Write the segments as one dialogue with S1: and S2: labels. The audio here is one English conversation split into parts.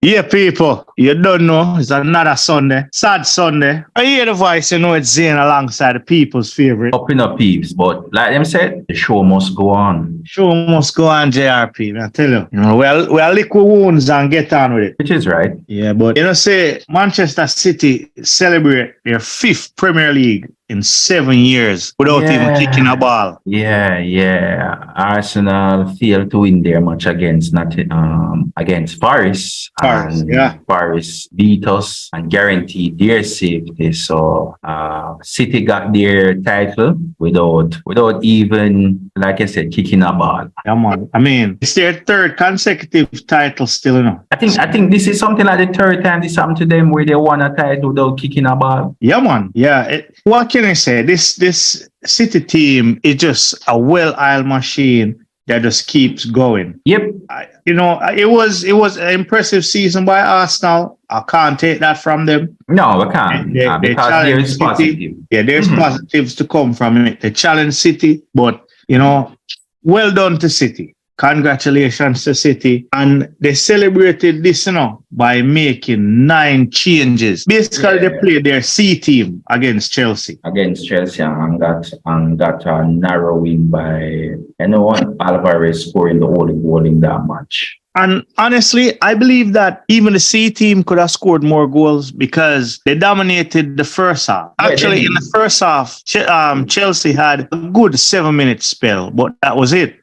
S1: Yeah, people, you don't know. It's another Sunday. Sad Sunday. I hear the voice, you know it's Zane alongside the people's favorite.
S2: Up in the peeps, but like them said, the show must go on.
S1: Show must go on, JRP. I tell you. We'll lick our wounds and get on with it.
S2: Which is right.
S1: Yeah, but say Manchester City celebrate their 5th Premier League in 7 years without even kicking a ball.
S2: Yeah. Arsenal failed to win their match against Paris. Paris beat us and guaranteed their safety. So City got their title without even, like I said, kicking a ball.
S1: Yeah, man. I mean, it's their 3rd consecutive title still, you know.
S2: I think this is something like the 3rd time this happened to them where they won a title without kicking a ball.
S1: Yeah, man. Yeah. What can I say? This City team is just a well-oiled machine that just keeps going.
S2: Yep.
S1: It was an impressive season by Arsenal. I can't take that from them.
S2: No, I can't. Because there's positive.
S1: Yeah, there's positives to come from it. They challenge City, but well done to City. Congratulations to City. And they celebrated this, by making 9 changes. Basically, they played their C team against Chelsea.
S2: And got a narrow win by Alvarez scoring the only goal in that match.
S1: And honestly, I believe that even the C team could have scored more goals because they dominated the first half. Actually, in the first half, Chelsea had a good 7-minute spell, but that was it.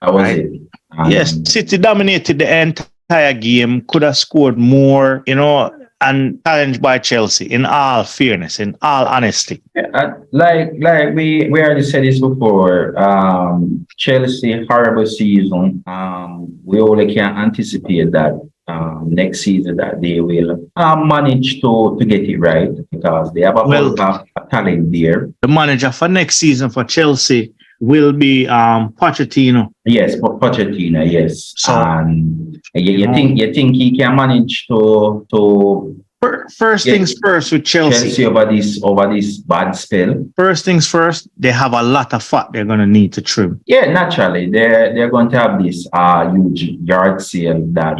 S1: Yes, City dominated the entire game, could have scored more, and challenged by Chelsea, in all fairness, in all honesty.
S2: Like we already said this before, Chelsea, horrible season. We only can anticipate that next season that they will manage to get it right because they have a talent there.
S1: The manager for next season for Chelsea will be Pochettino.
S2: Yes, Pochettino, yes.
S1: So,
S2: you think he can manage to
S1: first things first with Chelsea
S2: over this bad spell?
S1: First things first, they have a lot of fat they're going to need to trim.
S2: Yeah, naturally. They're going to have this huge yard sale that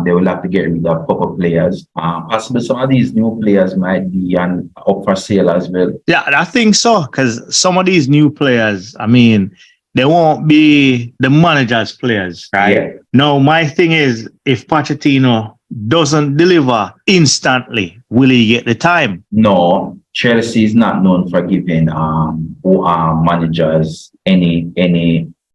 S2: they will have to get rid of a couple of players. Possibly some of these new players might be up for sale as well.
S1: Yeah, I think so, because some of these new players, they won't be the manager's players, right?
S2: Yeah.
S1: No, my thing is, if Pochettino doesn't deliver instantly, will he get the time?
S2: No, Chelsea is not known for giving managers any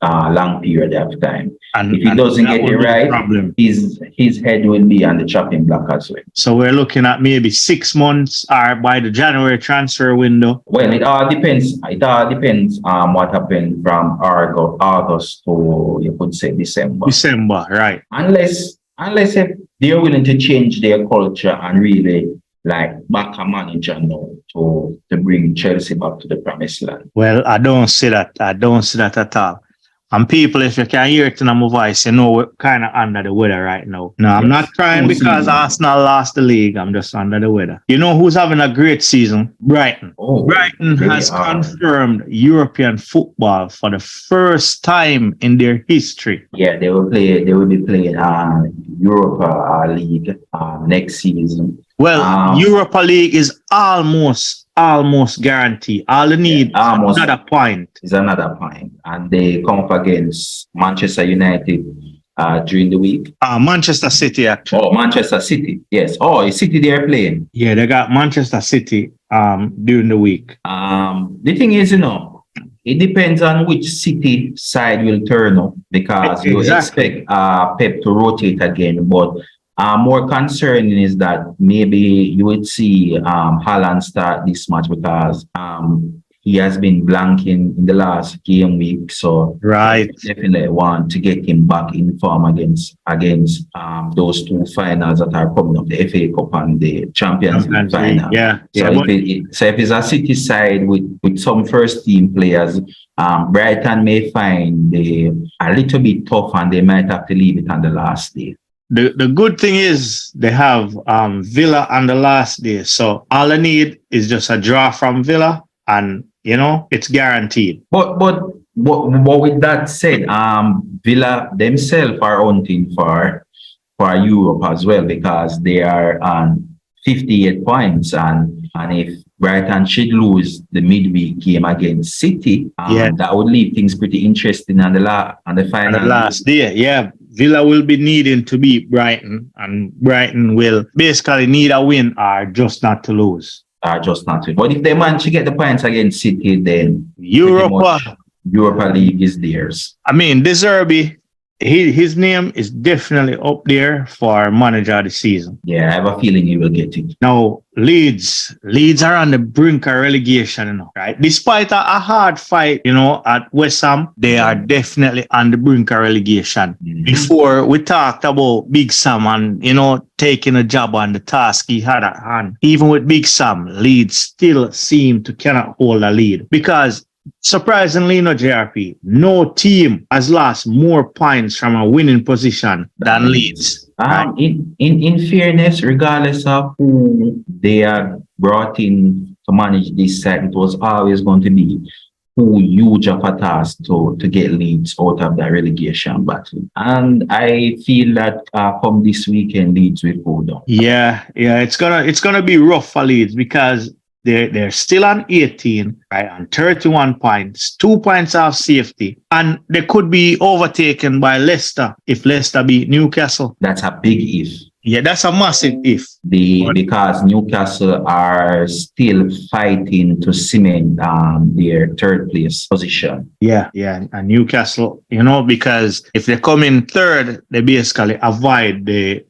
S2: long period of time. And if he doesn't get it right, his head will be on the chopping block as well.
S1: So we're looking at maybe 6 months or by the January transfer window.
S2: Well, it all depends. It all depends what happened from August to, you could say, December.
S1: December, right.
S2: Unless if they're willing to change their culture and really back a manager now to bring Chelsea back to the promised land.
S1: Well, I don't see that. I don't see that at all. And people, if you can hear it in my voice, we're kind of under the weather right now. No, I'm not crying because Arsenal lost the league. I'm just under the weather. You know who's having a great season? Brighton. Brighton has confirmed European football for the first time in their history.
S2: Yeah, they will be playing Europa League next season.
S1: Well, Europa League is almost guaranteed. All they need is another point.
S2: And they come up against Manchester United during the week.
S1: Manchester City, actually.
S2: Oh, Manchester City. Yes. Oh, it's City they're playing.
S1: Yeah, they got Manchester City during the week.
S2: The thing is, it depends on which City side will turn up because you expect Pep to rotate again, but more concerning is that maybe you would see Haaland start this match because he has been blanking in the last game week. So definitely want to get him back in form against those 2 finals that are coming up, the FA Cup and the Champions League final. So if it's a City side with some first team players, Brighton may find a little bit tough and they might have to leave it on the last day.
S1: The good thing is they have Villa on the last day. So all they need is just a draw from Villa and, it's guaranteed.
S2: But with that said, Villa themselves are hunting for for Europe as well, because they are on 58 points, and if Brighton should lose the midweek game against City, that would leave things pretty interesting on the final.
S1: On the last day, yeah. Villa will be needing to beat Brighton, and Brighton will basically need a win or just not to lose.
S2: Just not to. But if they manage to get the points against City, then
S1: Europa
S2: League is theirs.
S1: I mean, De Zerbi, his name is definitely up there for manager of the season.
S2: Yeah, I have a feeling he will get it.
S1: Now, Leeds are on the brink of relegation, right? Despite a hard fight, at West Ham, they are definitely on the brink of relegation.
S2: Mm-hmm.
S1: Before we talked about Big Sam and, taking a job on the task he had at hand. Even with Big Sam, Leeds still seem to cannot hold a lead because surprisingly, JRP, no team has lost more points from a winning position than Leeds. Right?
S2: In fairness, regardless of who they are brought in to manage this side, it was always going to be too huge of a task to get Leeds out of that relegation battle. And I feel that come this weekend, Leeds will go down.
S1: Yeah, it's gonna be rough for Leeds because they're still on 18, right, on 31 points, 2 points off safety, and they could be overtaken by Leicester if Leicester beat Newcastle.
S2: That's a big if.
S1: Yeah, that's a massive if.
S2: Because Newcastle are still fighting to cement their third place position.
S1: Yeah, and Newcastle, because if they come in third, they basically avoid the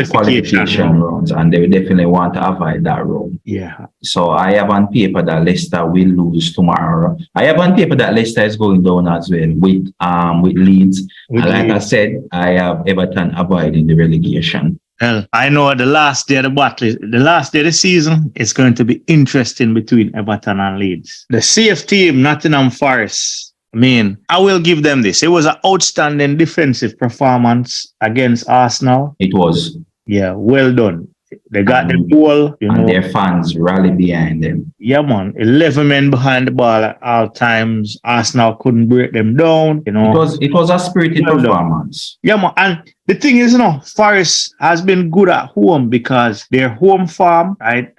S1: qualification
S2: rounds, and they will definitely want to avoid that round.
S1: Yeah.
S2: So I have on paper that Leicester will lose tomorrow. I have on paper that Leicester is going down as well with Leeds. I said, I have Everton avoiding the relegation.
S1: Well, I know the last day of the season, it's going to be interesting between Everton and Leeds. The CF team, Nottingham Forest, I will give them this. It was an outstanding defensive performance against Arsenal.
S2: It was.
S1: Yeah, well done. They got the ball,
S2: and their fans rally behind them.
S1: Yeah, man. 11 men behind the ball at all times. Arsenal couldn't break them down.
S2: It was a spirited performance.
S1: Yeah, man. And the thing is, Forest has been good at home because their home farm, right?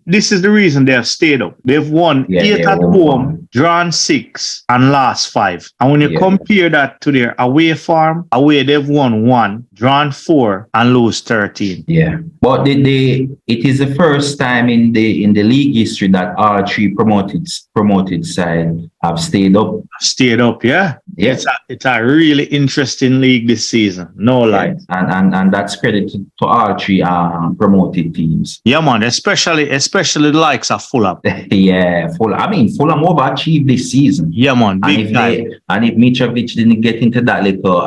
S1: This is the reason they have stayed up. They've won 8 at home, drawn 6, and lost 5. And when you compare that to their away farm, they've won 1, drawn 4, and lose 13.
S2: Yeah, but it is the first time in the league history that all 3 promoted side have stayed up.
S1: Yeah. It's a really interesting league this season. No lie.
S2: And that's credit to all 3 promoted teams.
S1: Yeah, man. Especially the likes of Fulham.
S2: Yeah, Fulham. Fulham overachieved this season.
S1: Yeah, man.
S2: Big time. And if Mitrovic didn't get into that little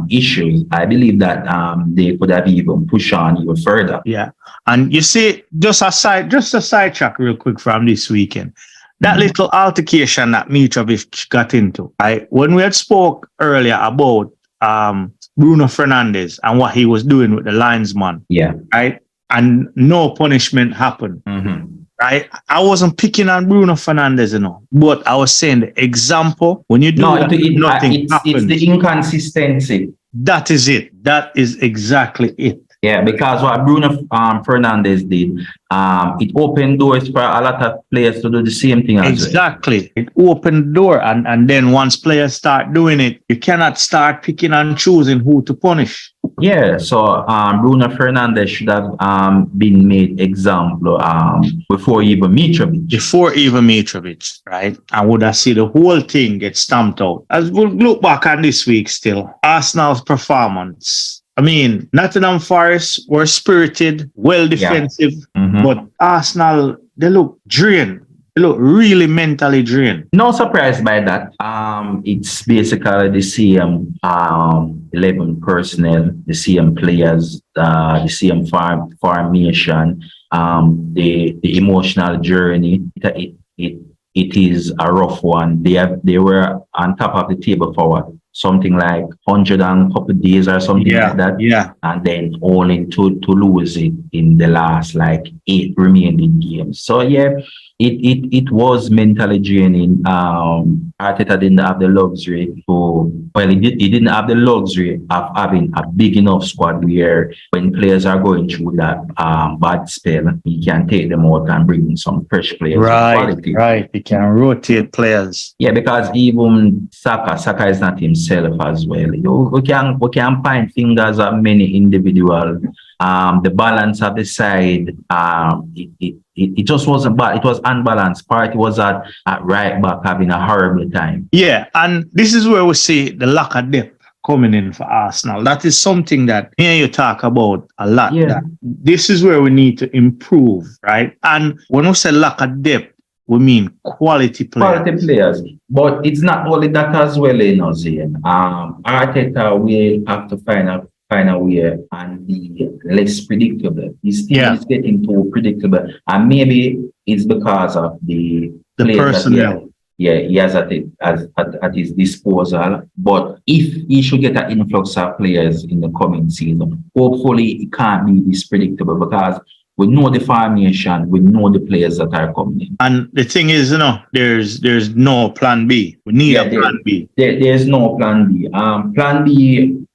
S2: issue, I believe that they could have even pushed on even further.
S1: Yeah. And you see, just a sidetrack real quick from this weekend. That little altercation that Mitrovic got into, right? When we had spoke earlier about Bruno Fernandes and what he was doing with the linesman, right? And no punishment happened, right? I wasn't picking on Bruno Fernandes, but I was saying the example when you do nothing happens.
S2: It's the inconsistency.
S1: That is it. That is exactly it.
S2: Yeah, because what Bruno Fernandes did, it opened doors for a lot of players to do the same thing as
S1: Exactly. It opened the door, and then once players start doing it, you cannot start picking and choosing who to punish.
S2: Yeah, so Bruno Fernandes should have been made example before even Mitrovic.
S1: Right? I would have seen the whole thing get stamped out. As we'll look back on this week still, Arsenal's performance. Nottingham Forest were spirited, well defensive, but Arsenal, they look drained. They look really mentally drained.
S2: No surprise by that. It's basically the same 11 personnel, the same players, the same formation, the emotional journey. It is a rough one. They were on top of the table for something like 100 and couple days or something like that.
S1: Yeah.
S2: And then only to lose it in the last 8 remaining games. So it was mentally draining. Arteta didn't have the luxury he didn't have the luxury of having a big enough squad where when players are going through that bad spell, he can take them out and bring in some fresh players.
S1: Right. He can rotate players.
S2: Yeah, because even Saka is not himself as well. We can find fingers of many individuals. The balance of the side, it just wasn't bad. It was unbalanced. Party was at right back having a horrible time.
S1: Yeah, and this is where we see the lack of depth coming in for Arsenal. That is something that here you talk about a lot.
S2: Yeah.
S1: This is where we need to improve, right? And when we say lack of depth, we mean quality players.
S2: But it's not only that as well, Zain. Arteta will have to find a way and be less predictable. His team is getting too predictable, and maybe it's because of the
S1: personnel.
S2: He has at his disposal. But if he should get an influx of players in the coming season, hopefully it can't be this predictable because we know the formation, we know the players that are coming in.
S1: And the thing is, there's no plan B. We need a plan B.
S2: There's no plan B.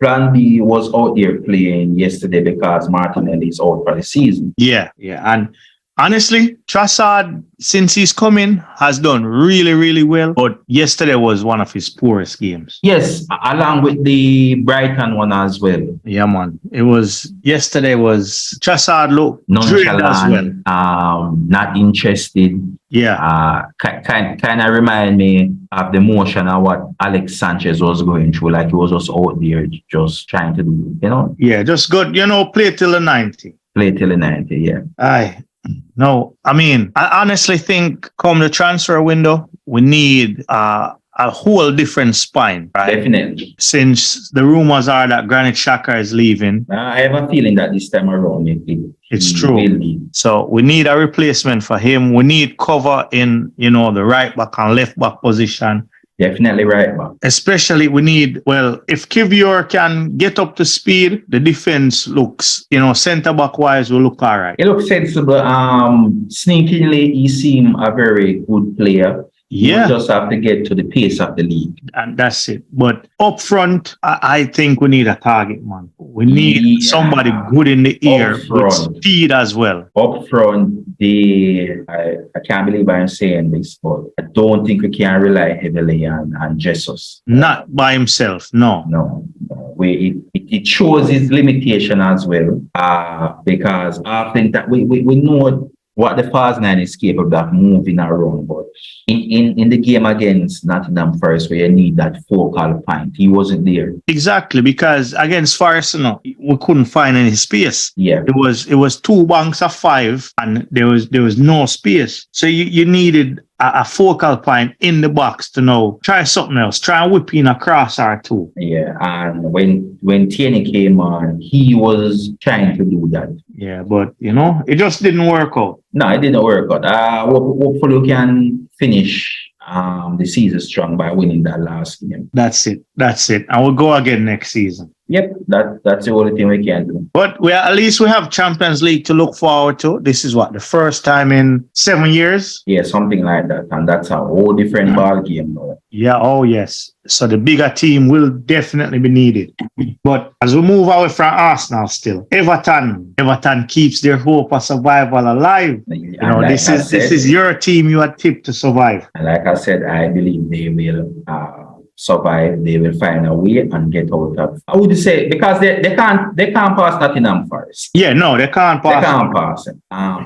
S2: Plan B was out there playing yesterday because Martinelli is out for the season.
S1: Yeah. And honestly, Trossard, since he's come in, has done really, really well. But yesterday was one of his poorest games.
S2: Yes, along with the Brighton one as well.
S1: Yeah, man. Yesterday was Trossard looked
S2: nonchalant
S1: as well.
S2: Not interested.
S1: Yeah.
S2: Kind of remind me of the motion of what Alex Sanchez was going through. Like he was just out there just trying to do,
S1: Yeah, just good, play till the 90.
S2: Play till the 90, yeah.
S1: Aye. No, I mean, I honestly think come the transfer window, we need a whole different spine, right?
S2: Definitely.
S1: Since the rumors are that Granit Xhaka is leaving.
S2: I have a feeling that this time around
S1: it's true. So we need a replacement for him. We need cover in, the right back and left back position.
S2: Definitely right back.
S1: Especially we need, if Kivior can get up to speed, the defense looks, centre back wise will look all right.
S2: It looks sensible. Sneakily, he seemed a very good player.
S1: Yeah.
S2: You just have to get to the pace of the league.
S1: And that's it. But up front, I think we need a target man. We need somebody good in the air with speed as well.
S2: Up front, I can't believe I'm saying this, but I don't think we can rely heavily on Jesus.
S1: Not by himself, no.
S2: No. It shows his limitation as well, because I think that we know what the False Nine is capable of moving around, but in the game against Nottingham Forest, where you need that focal point, he wasn't there.
S1: Exactly, because against Forest, we couldn't find any space.
S2: Yeah,
S1: it was 2 banks of 5, and there was no space. So you needed a focal point in the box to try something else, try and whip in a cross or two.
S2: Yeah, and when Tierney came on, he was trying to do that.
S1: Yeah, but it just didn't work out.
S2: No, it didn't work out. Hopefully we can finish the season strong by winning that last game.
S1: That's it. And we'll go again next season.
S2: Yep, that's the only thing we can do.
S1: But at least we have Champions League to look forward to. This is the first time in 7 years?
S2: Yeah, something like that. And that's a whole different ball game now.
S1: Yeah, oh yes. So the bigger team will definitely be needed. But as we move away from Arsenal still, Everton keeps their hope of survival alive. This is your team you are tipped to survive.
S2: And like I said, I believe they will survive. They will find a way and get out of. I would say because they can't pass Nottingham Forest.
S1: Yeah, no, they can't pass.
S2: They can't pass it.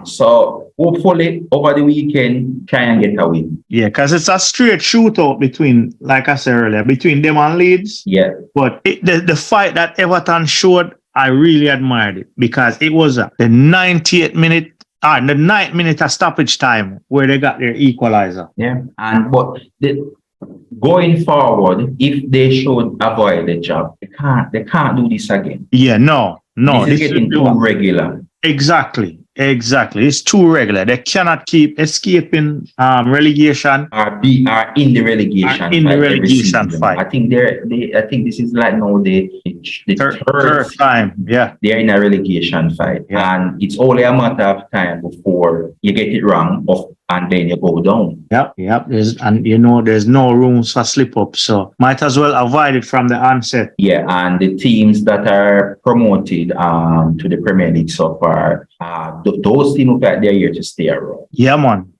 S2: So hopefully over the weekend try and get a win.
S1: Yeah, because it's a straight shootout between, like I said earlier, between them and Leeds.
S2: Yeah.
S1: But the fight that Everton showed, I really admired it because it was the 98th minute. The 9th minute of stoppage time where they got their equalizer.
S2: Yeah, but going forward, if they should avoid the job, they can't do this again.
S1: Yeah, no.
S2: This is getting too regular.
S1: Exactly. It's too regular. They cannot keep escaping relegation.
S2: Are in the relegation fight. I think this is like now the third
S1: time. Yeah,
S2: they're in a relegation fight, and it's only a matter of time before you get it wrong. and then you go down.
S1: Yep. There's no room for slip up. So might as well avoid it from the onset.
S2: Yeah, and the teams that are promoted to the Premier League so far, those teams look like they're here to stay around.
S1: Yeah, man.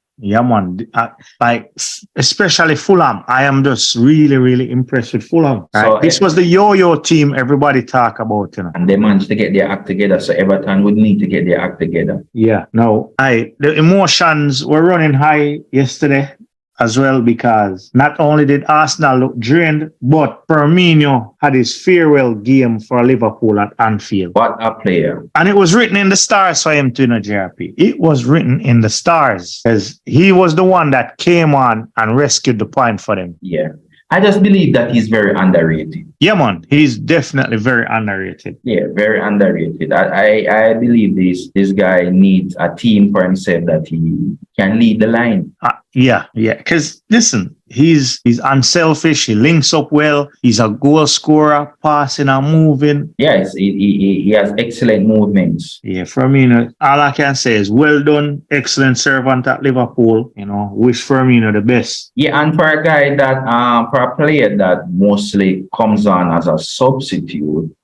S1: Like especially Fulham. I am just really, really impressed with Fulham. Right?
S2: So,
S1: this was the yo-yo team everybody talk about,
S2: And they managed to get their act together. So Everton would need to get their act together.
S1: Yeah, no. The emotions were running high yesterday as well, because not only did Arsenal look drained, but Firmino had his farewell game for Liverpool at Anfield.
S2: What a player.
S1: And it was written in the stars for him to JRP. It was written in the stars, because he was the one that came on and rescued the point for them.
S2: Yeah. I just believe that he's very underrated.
S1: Yeah, man. He's definitely very underrated.
S2: Yeah, very underrated. I believe this guy needs a team for himself that he can lead the line.
S1: Yeah. Because listen, he's unselfish. He links up well. He's a goal scorer, passing and moving.
S2: Yes, he has excellent movements.
S1: Yeah, Firmino, all I can say is well done. Excellent servant at Liverpool. Wish Firmino the best.
S2: Yeah, and for a guy that, for a player that mostly comes on as a substitute,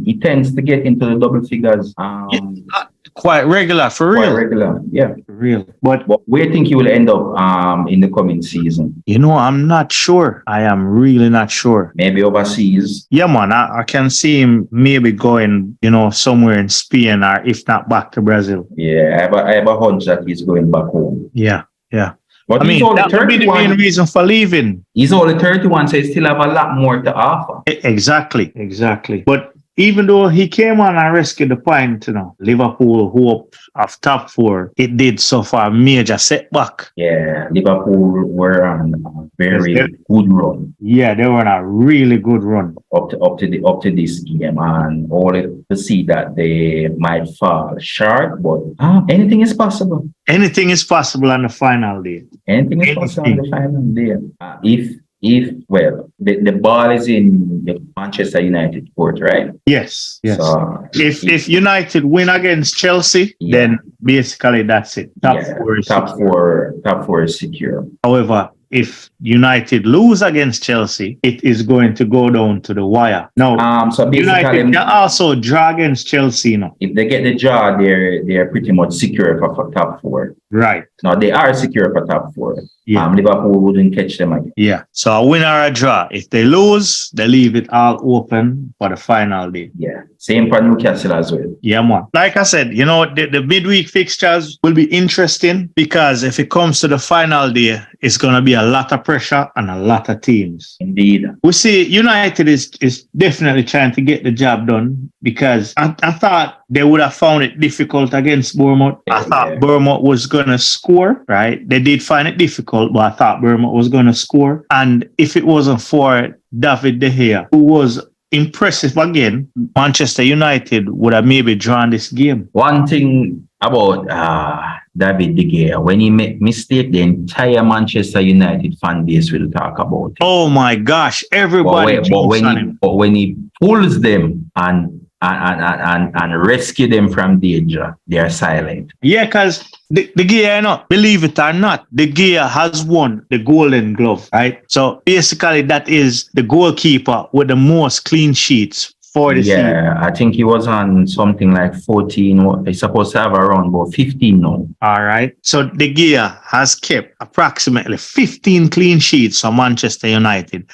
S2: he tends to get into the double figures.
S1: Quite regular, for real.
S2: Quite regular, yeah.
S1: For real. But
S2: where do you think he will end up in the coming season?
S1: I'm not sure. I am really not sure.
S2: Maybe overseas.
S1: Yeah, man. I can see him maybe going, somewhere in Spain, or if not back to Brazil.
S2: Yeah, I have a hunch that he's going back home.
S1: Yeah.
S2: But
S1: that would be the main reason for leaving.
S2: He's only 31, so he still have a lot more to offer.
S1: Exactly. But even though he came on and rescued the point, Liverpool hope of top four, it did suffer a major setback.
S2: Yeah, Liverpool were on a very good run.
S1: Yeah, they were on a really good run
S2: up to this game, and only to see that they might fall short. But anything is possible.
S1: Anything is possible on the final day.
S2: Anything is possible on the final day. If the ball is in the Manchester United court, right?
S1: Yes.
S2: So
S1: if United win against Chelsea, then basically that's it. Top
S2: four is secure.
S1: However, if United lose against Chelsea, it is going to go down to the wire. Now,
S2: so
S1: United can also draw against Chelsea now.
S2: If they get the draw, they're pretty much secure for top four.
S1: Right.
S2: Now they are secure for top four.
S1: Yeah.
S2: Liverpool wouldn't catch them again.
S1: Yeah. So a win or a draw. If they lose, they leave it all open for the final day.
S2: Yeah. Same for Newcastle as well.
S1: Yeah, man. Like I said, the midweek fixtures will be interesting, because if it comes to the final day, it's going to be a lot of pressure and a lot of teams.
S2: Indeed.
S1: We see United is definitely trying to get the job done, because I thought they would have found it difficult against Bournemouth. I thought Bournemouth was going to score, right? They did find it difficult, but I thought Bournemouth was going to score. And if it wasn't for David De Gea, who was impressive again, Manchester United would have maybe drawn this game.
S2: One thing about David De Gea, when he make mistake, the entire Manchester United fan base will talk about it.
S1: Oh my gosh, everybody.
S2: But when he pulls them and rescue them from danger, they are silent.
S1: Yeah, because De Gea, believe it or not, De Gea has won the Golden Glove, right? So basically, that is the goalkeeper with the most clean sheets for the season.
S2: Yeah, I think he was on something like 14. He's supposed to have around about 15 now.
S1: All right. So De Gea has kept approximately 15 clean sheets for Manchester United.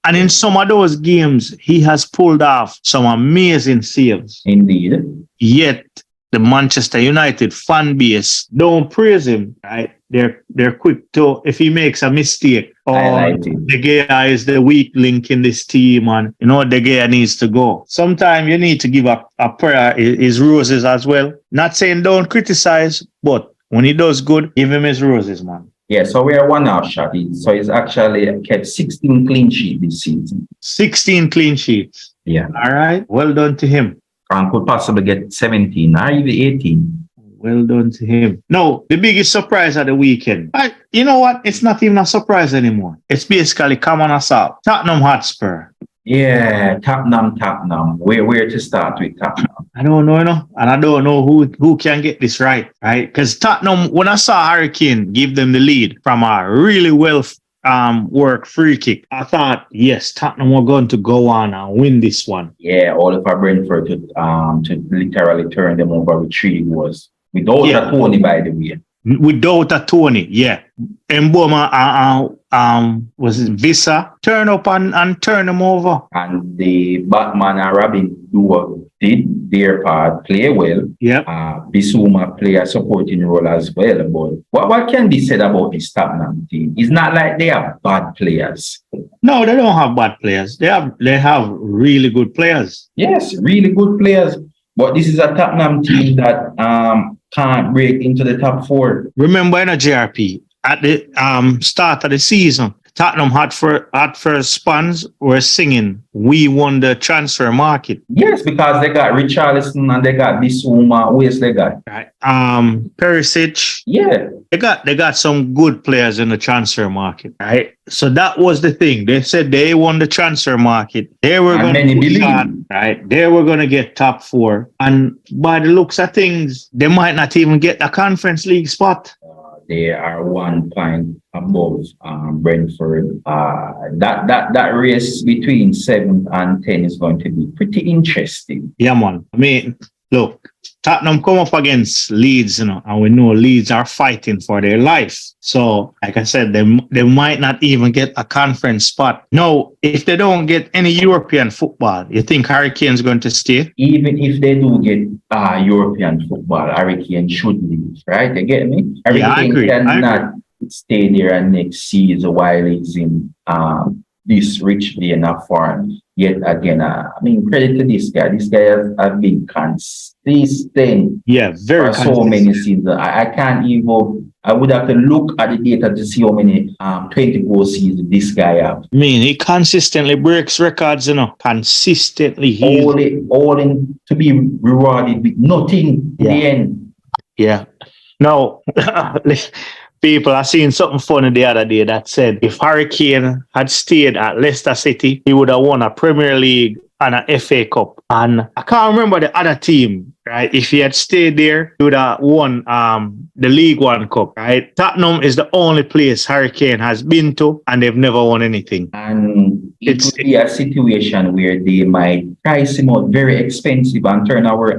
S1: And in some of those games, he has pulled off some amazing saves.
S2: Indeed.
S1: Yet the Manchester United fan base don't praise him, right? They're quick to, if he makes a mistake, De Gea is the weak link in this team, and De Gea needs to go. Sometimes you need to give up a prayer, his roses as well. Not saying don't criticize, but when he does good, give him his roses, man.
S2: Yeah, so we are one off shot. So he's actually kept 16 clean sheets this season.
S1: 16 clean sheets.
S2: Yeah.
S1: All right. Well done to him.
S2: And could possibly get 17 or even 18.
S1: Well done to him. No, the biggest surprise of the weekend. You know what? It's not even a surprise anymore. It's basically common assault. Tottenham Hotspur.
S2: Yeah, Tottenham. Where to start with Tottenham?
S1: I don't know, and I don't know who can get this right? Because Tottenham, when I saw Harry Kane give them the lead from a really well work free kick, I thought, yes, Tottenham were going to go on and win this one.
S2: Yeah, Oliver Brentford to literally turn them over with 3 goals. Without a Tony, by the way.
S1: Without a Tony, yeah. Mboma was it Visa turn up and turn them over.
S2: And the Batman and Robin duo did their part, play well.
S1: Yep.
S2: Bissouma play a supporting role as well. But what can be said about this Tottenham team? It's not like they are bad players.
S1: No, they don't have bad players. They have really good players.
S2: Yes, really good players. But this is a Tottenham team that can't break into the top 4.
S1: Remember in a JRP, at the start of the season, Tottenham Hotspur fans were singing, "We won the transfer market."
S2: Yes, because they got Richarlison and they got Bissouma. Who else they got?
S1: Right. Perisic.
S2: Yeah.
S1: They got some good players in the transfer market, right? So that was the thing. They said they won the transfer market. They were going to right. They were going to get top 4, and by the looks of things, they might not even get a Conference League spot.
S2: They are 1 point above Brentford. That race between 7 and 10 is going to be pretty interesting.
S1: Yeah, man. I mean, look, Tottenham come up against Leeds, and we know Leeds are fighting for their life. So, like I said, they might not even get a conference spot. No, if they don't get any European football, you think Harry Kane's going to stay?
S2: Even if they do get European football, Harry Kane should leave, right? You get me? Harry Kane cannot stay there next season while he's in this rich vein of form. Yet again, I mean, credit to this guy. This guy has been consistent.
S1: Yeah, very
S2: for so many seasons. I can't even. I would have to look at the data to see how many 20-goal seasons this guy has.
S1: I mean, he consistently breaks records, consistently.
S2: All in to be rewarded with nothing in the end.
S1: Yeah. No. People are seeing something funny the other day that said if Harry Kane had stayed at Leicester City, he would have won a Premier League and an FA Cup. And I can't remember the other team, right? If he had stayed there, he would have won the League One Cup, right? Tottenham is the only place Harry Kane has been to, and they've never won anything.
S2: And it would be a situation where they might price him out very expensive and turn away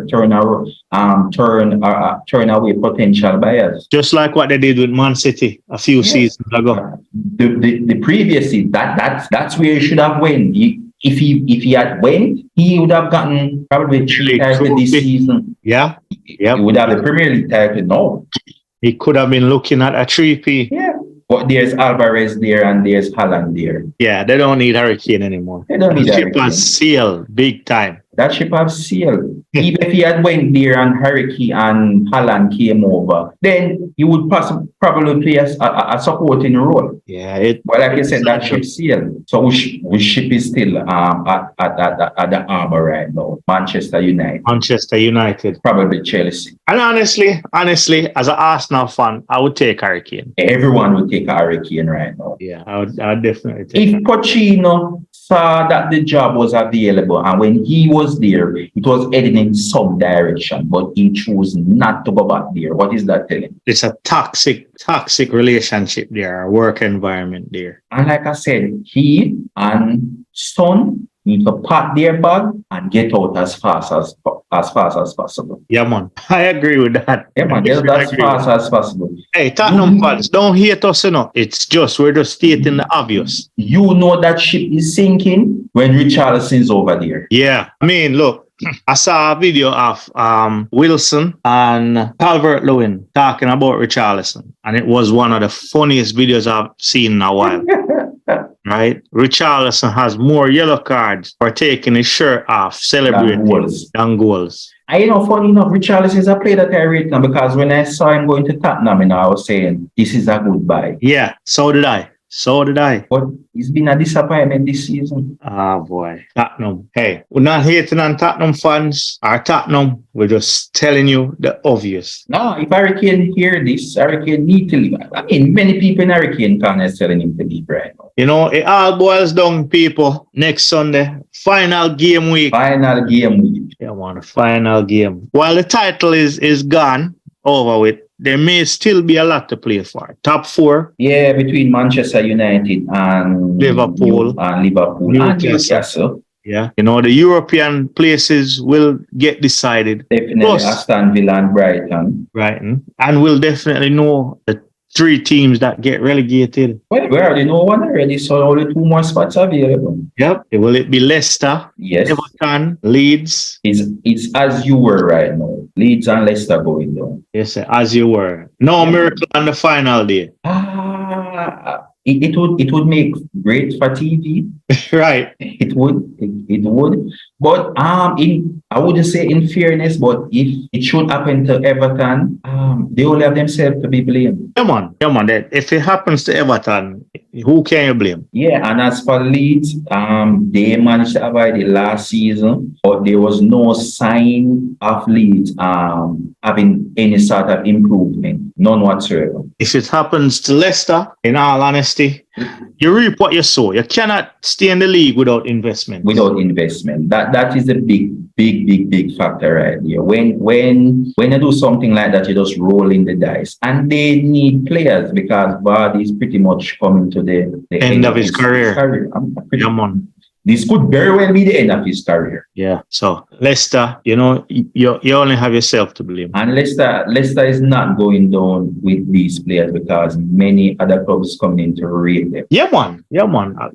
S2: potential buyers.
S1: Just like what they did with Man City a few seasons ago.
S2: The previous season, that's where he should have went. If he had went, he would have gotten probably 3 titles this season.
S1: Yeah.
S2: He would have the Premier League title. No.
S1: He could have been looking at a 3P.
S2: Yeah. But there's Alvarez there and there's Haaland there.
S1: Yeah, they don't need Harry Kane anymore.
S2: They don't need Harry Kane.
S1: The ship has sailed big time.
S2: That ship has sailed. Even if he had went there and Harry Kane and Haaland came over, then he would probably play a supporting role.
S1: Yeah.
S2: But like I said, that ship sailed. So we ship is still at the harbor right now. Manchester United. Probably Chelsea.
S1: And honestly, as an Arsenal fan, I would take Harry Kane.
S2: Everyone would take Harry Kane right now.
S1: Yeah, I would definitely take
S2: If Pochettino saw that the job was available and when he was there, it was heading in some direction, but he chose not to go back there. What is that telling?
S1: It's a toxic relationship there, a work environment there.
S2: And like I said, he and Son need to pack their bag and get out as fast as possible.
S1: Yeah, man. I agree with that.
S2: Yeah, man. Get as fast as possible.
S1: Hey, Tottenham fans, don't hate us, It's just, we're just stating the obvious.
S2: You know that ship is sinking when Richarlison's over there.
S1: Yeah. I mean, look, I saw a video of Wilson and Calvert-Lewin talking about Richarlison, and it was one of the funniest videos I've seen in a while. Right? Richarlison has more yellow cards for taking his shirt off, celebrating than goals.
S2: I funny enough, Richarlison is a player that I rate now because when I saw him going to Tottenham, I was saying, this is a good buy.
S1: Yeah, so did I. So did I.
S2: But it's been a disappointment this season.
S1: Ah, boy. Tottenham. Hey, we're not hating on Tottenham fans or Tottenham. We're just telling you the obvious.
S2: No, if Hurricane hear this, Hurricane need to leave. I mean, many people in Hurricane town are telling him to leave right now.
S1: You know, it all boils down, people. Next Sunday, final game week.
S2: Final game week.
S1: Yeah, man, final game. While the title is gone, over with, there may still be a lot to play for. Top 4.
S2: Yeah, between Manchester United and
S1: Liverpool.
S2: And Newcastle.
S1: Yeah. You know, the European places will get decided.
S2: Definitely
S1: Plus,
S2: Aston Villa and Brighton.
S1: Brighton. And we'll definitely know the 3 teams that get relegated.
S2: Well, we already know one already, so only 2 more spots available.
S1: Yep. Will it be Leicester?
S2: Yes.
S1: Everton, Leeds.
S2: It's as you were right now. Leeds and Leicester going down.
S1: Yes, as you were. No miracle on the final day.
S2: It would make great for TV.
S1: Right.
S2: It would. But I wouldn't say in fairness, but if it should happen to Everton, they only have themselves to be blamed.
S1: Come on. That if it happens to Everton, who can you blame?
S2: Yeah, and as for Leeds, they managed to avoid it last season, but there was no sign of Leeds having any sort of improvement, none whatsoever.
S1: If it happens to Leicester, in all honesty, you reap what you sow. You cannot stay in the league without investment.
S2: Without investment, that is the big factor right here. When you do something like that, you just roll in the dice, and they need players because Vardy is pretty much coming to the
S1: end of his career. This
S2: could very well be the end of his career.
S1: Yeah. So Leicester, you know, you only have yourself to blame.
S2: And Leicester is not going down with these players because many other clubs coming in to rate them.
S1: Yeah, man.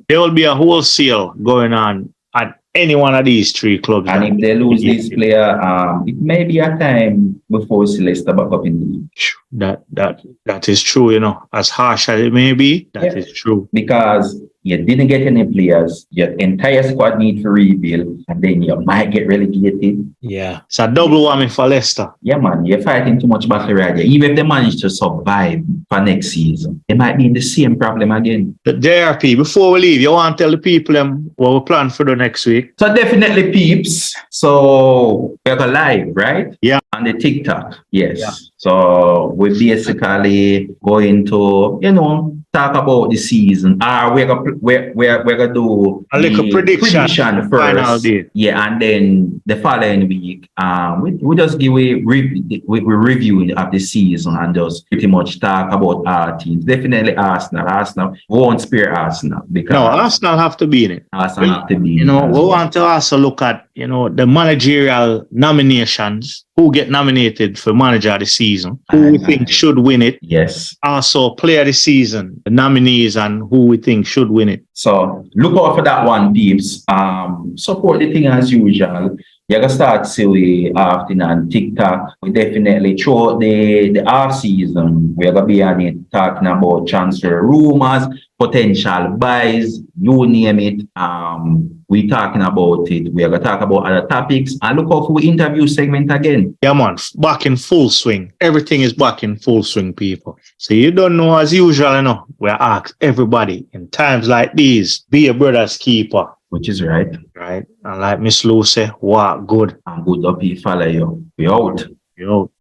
S1: There will be a wholesale going on at any one of these 3 clubs.
S2: And if they lose this player, it may be a time before we see Leicester back up in the league.
S1: That is true, you know. As harsh as it may be, that is true.
S2: Because you didn't get any players, your entire squad need to rebuild, and then you might get relegated.
S1: Yeah. It's a double whammy for Leicester.
S2: Yeah, man, you're fighting too much battle right there. Even if they manage to survive for next season, they might be in the same problem again.
S1: The JRP, before we leave, you want to tell the people what we plan for the next week?
S2: So definitely, peeps. So we're going live, right?
S1: Yeah.
S2: On the TikTok. Yes. Yeah. So we're basically going to, talk about the season. We're gonna do
S1: a little prediction
S2: first. Yeah, and then the following week, we just give a review of the season and just pretty much talk about our teams. Definitely Arsenal. We won't spare Arsenal because
S1: Arsenal have to be in it.
S2: Arsenal have to be in
S1: it. We want to also look at the managerial nominations. Who get nominated for manager of the season? Who we think should win it?
S2: Yes.
S1: Also, player of the season, the nominees, and who we think should win it.
S2: So look out for that one, peeps. Support the thing as usual. You're gonna start see we often on TikTok. We definitely throughout the off season, we're gonna be on it talking about transfer rumors, potential buys, you name it. We talking about it. We're gonna talk about other topics and look out for interview segment again.
S1: Yeah, man, back in full swing. Everything is back in full swing, people. So you don't know, as usual, we ask everybody in times like these, be a brother's keeper.
S2: Which is right.
S1: Right. And like Miss Lou say, walk good.
S2: And good up, follow you. We out.
S1: We out.